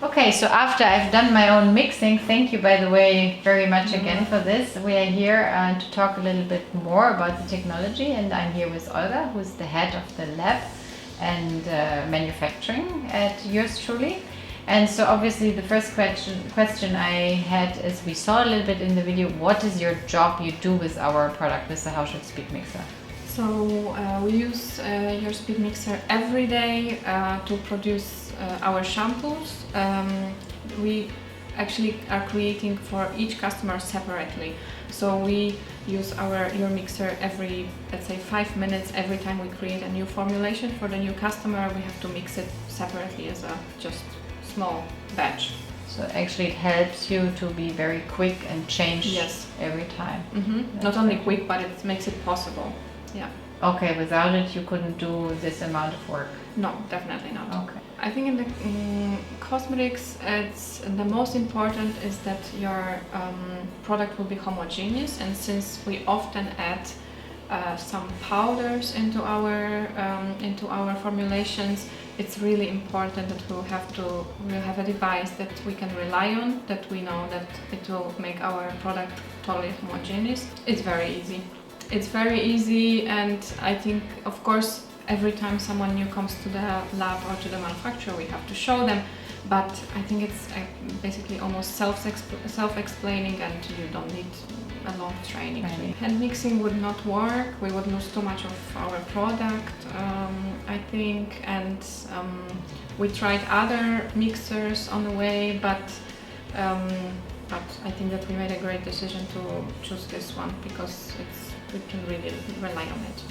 Okay, so after I've done my own mixing, thank you by the way very much again for this. We are here to talk a little bit more about the technology, and I'm here with Olga, who's the head of the lab and manufacturing at yours truly. And so obviously the first question I had is, we saw a little bit in the video, what is your job you do with our product, with the Hauschild SpeedMixer? So we use your SpeedMixer every day to produce our shampoos. We actually are creating for each customer separately. So we use your mixer every, let's say, 5 minutes. Every time we create a new formulation for the new customer, we have to mix it separately as a just small batch. So actually it helps you to be very quick and change every time. Not only quick, but it makes it possible. Yeah. Okay, without it you couldn't do this amount of work? No, definitely not. Okay. I think in the cosmetics, the most important is that your product will be homogeneous, and since we often add some powders into our formulations, it's really important that we'll have a device that we can rely on, that we know that it will make our product totally homogeneous. It's very easy. It's very easy, and I think, of course, every time someone new comes to the lab or to the manufacturer, we have to show them, but I think it's basically almost self-explaining, and you don't need a long training. Right. Hand mixing would not work. We would lose too much of our product, I think, and we tried other mixers on the way, but I think that we made a great decision to choose this one because we can really rely on it.